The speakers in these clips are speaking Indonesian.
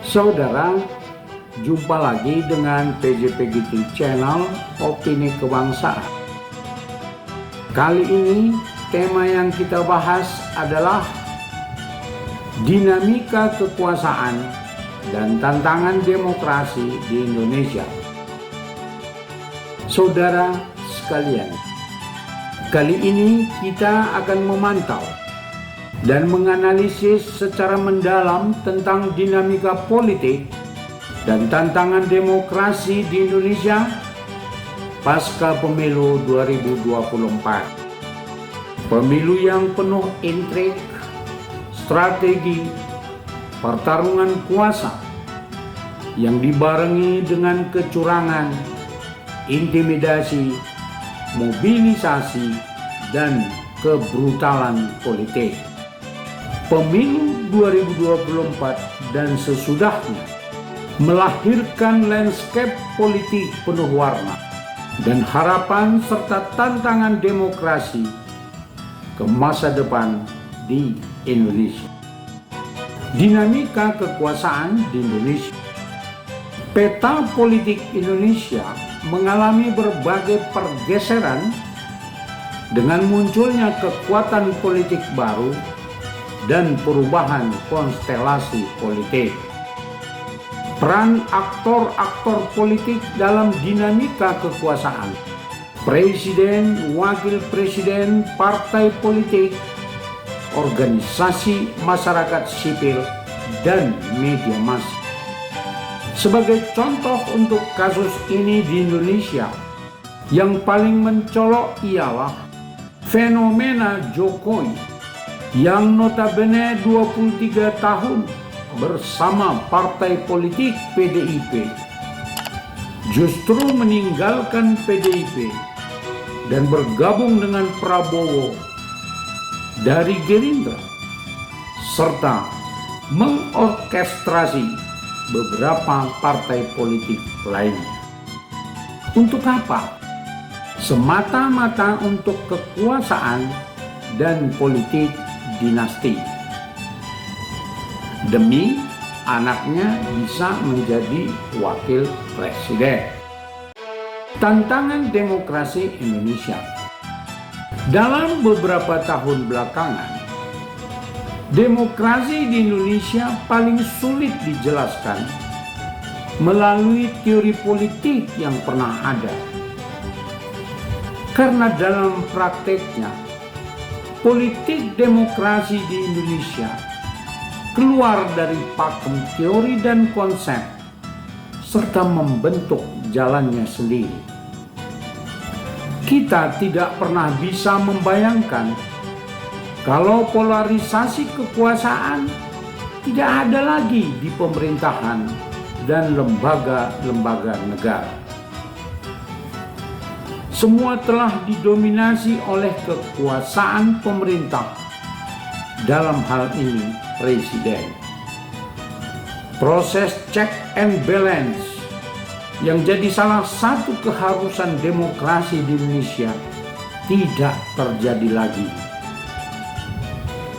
Saudara, jumpa lagi dengan PJPGT Channel Opini Kebangsaan. Kali ini tema yang kita bahas adalah dinamika kekuasaan dan tantangan demokrasi di Indonesia. Saudara sekalian, kali ini kita akan memantau dan menganalisis secara mendalam tentang dinamika politik dan tantangan demokrasi di Indonesia pasca pemilu 2024. Pemilu yang penuh intrik, strategi, pertarungan kuasa yang dibarengi dengan kecurangan, intimidasi, mobilisasi, dan kebrutalan politik. Pemilu 2024 dan sesudahnya melahirkan landscape politik penuh warna dan harapan serta tantangan demokrasi ke masa depan di Indonesia. Dinamika kekuasaan di Indonesia. Peta politik Indonesia mengalami berbagai pergeseran dengan munculnya kekuatan politik baru dan perubahan konstelasi politik. Peran aktor-aktor politik dalam dinamika kekuasaan. Presiden, wakil presiden, partai politik, organisasi masyarakat sipil, dan media massa. Sebagai contoh untuk kasus ini di Indonesia, yang paling mencolok ialah fenomena Jokowi yang notabene 23 tahun bersama partai politik PDIP justru meninggalkan PDIP dan bergabung dengan Prabowo dari Gerindra serta mengorkestrasi beberapa partai politik lainnya. Untuk apa? Semata-mata untuk kekuasaan dan politik dinasti, demi anaknya bisa menjadi wakil presiden. Tantangan demokrasi Indonesia. Dalam beberapa tahun belakangan, demokrasi di Indonesia paling sulit dijelaskan melalui teori politik yang pernah ada. Karena dalam prakteknya, politik demokrasi di Indonesia keluar dari pakem teori dan konsep serta membentuk jalannya sendiri. Kita tidak pernah bisa membayangkan kalau polarisasi kekuasaan tidak ada lagi di pemerintahan dan lembaga-lembaga negara. Semua telah didominasi oleh kekuasaan pemerintah, dalam hal ini presiden. Proses check and balance yang jadi salah satu keharusan demokrasi di Indonesia tidak terjadi lagi.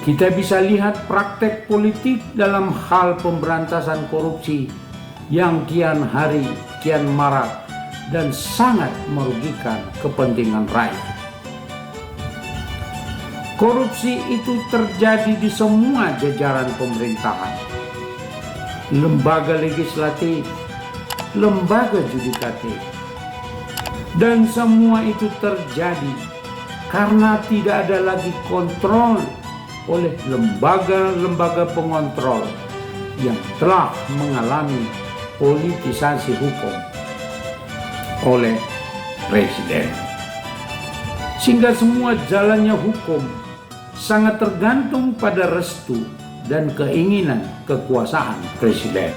Kita bisa lihat praktek politik dalam hal pemberantasan korupsi yang kian hari kian marak dan sangat merugikan kepentingan rakyat. Korupsi itu terjadi di semua jajaran pemerintahan, lembaga legislatif, lembaga yudikatif, dan semua itu terjadi karena tidak ada lagi kontrol oleh lembaga-lembaga pengontrol yang telah mengalami politisasi hukum oleh presiden. Sehingga semua jalannya hukum sangat tergantung pada restu dan keinginan kekuasaan presiden.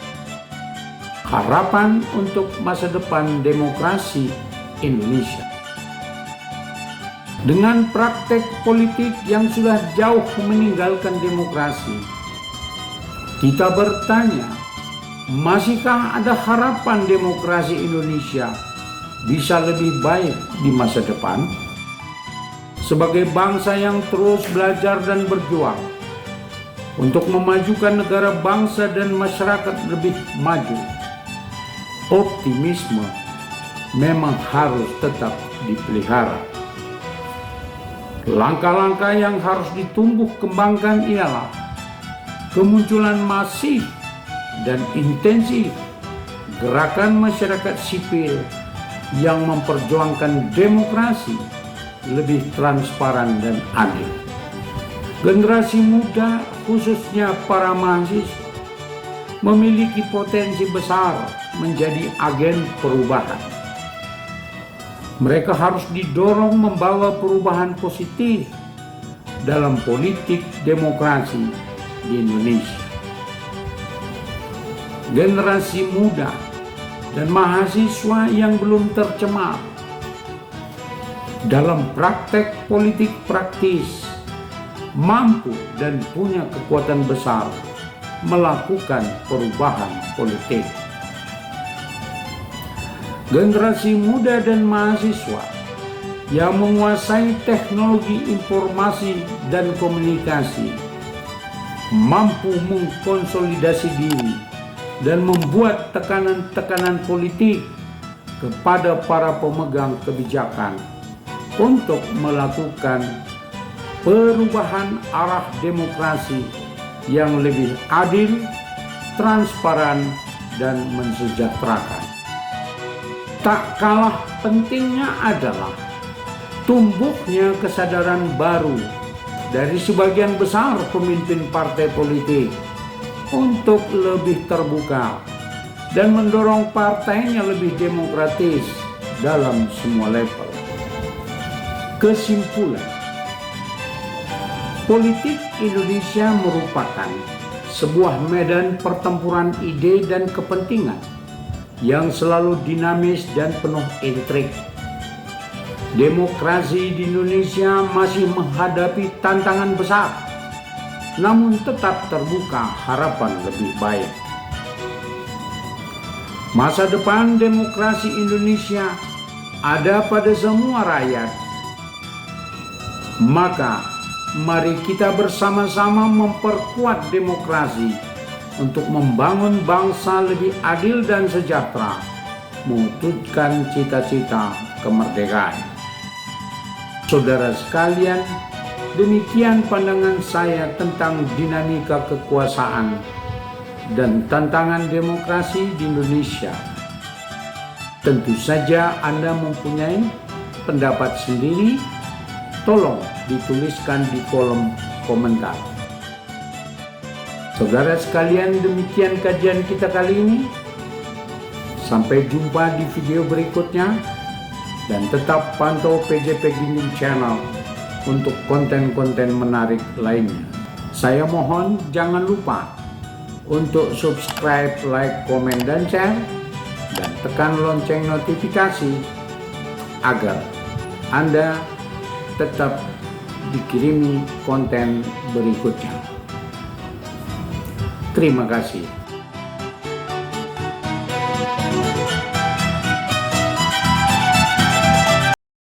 Harapan untuk masa depan demokrasi Indonesia. Dengan praktek politik yang sudah jauh meninggalkan demokrasi, kita bertanya, masihkah ada harapan demokrasi Indonesia bisa lebih baik di masa depan? Sebagai bangsa yang terus belajar dan berjuang, untuk memajukan negara bangsa dan masyarakat lebih maju. Optimisme memang harus tetap dipelihara. Langkah-langkah yang harus ditumbuh kembangkan ialah kemunculan masif dan intensif gerakan masyarakat sipil yang memperjuangkan demokrasi lebih transparan dan adil. Generasi muda, khususnya para mahasiswa, memiliki potensi besar menjadi agen perubahan. Mereka harus didorong membawa perubahan positif dalam politik demokrasi di Indonesia. Generasi muda dan mahasiswa yang belum tercemar dalam praktek politik praktis mampu dan punya kekuatan besar melakukan perubahan politik. Generasi muda dan mahasiswa yang menguasai teknologi informasi dan komunikasi mampu mengkonsolidasi diri dan membuat tekanan-tekanan politik kepada para pemegang kebijakan untuk melakukan perubahan arah demokrasi yang lebih adil, transparan, dan mensejahterakan. Tak kalah pentingnya adalah tumbuhnya kesadaran baru dari sebagian besar pemimpin partai politik untuk lebih terbuka dan mendorong partainya lebih demokratis dalam semua level. Kesimpulan, politik Indonesia merupakan sebuah medan pertempuran ide dan kepentingan yang selalu dinamis dan penuh intrik. Demokrasi di Indonesia masih menghadapi tantangan besar, namun tetap terbuka harapan lebih baik. Masa depan demokrasi Indonesia ada pada semua rakyat. Maka mari kita bersama-sama memperkuat demokrasi untuk membangun bangsa lebih adil dan sejahtera, mewujudkan cita-cita kemerdekaan. Saudara sekalian, demikian pandangan saya tentang dinamika kekuasaan dan tantangan demokrasi di Indonesia. Tentu saja Anda mempunyai pendapat sendiri. Tolong dituliskan di kolom komentar. Saudara sekalian, demikian kajian kita kali ini. Sampai jumpa di video berikutnya, dan tetap pantau PJP Ginjing Channel untuk konten-konten menarik lainnya. Saya mohon jangan lupa untuk subscribe, like, komen, dan share, dan tekan lonceng notifikasi agar Anda tetap dikirimi konten berikutnya. Terima kasih.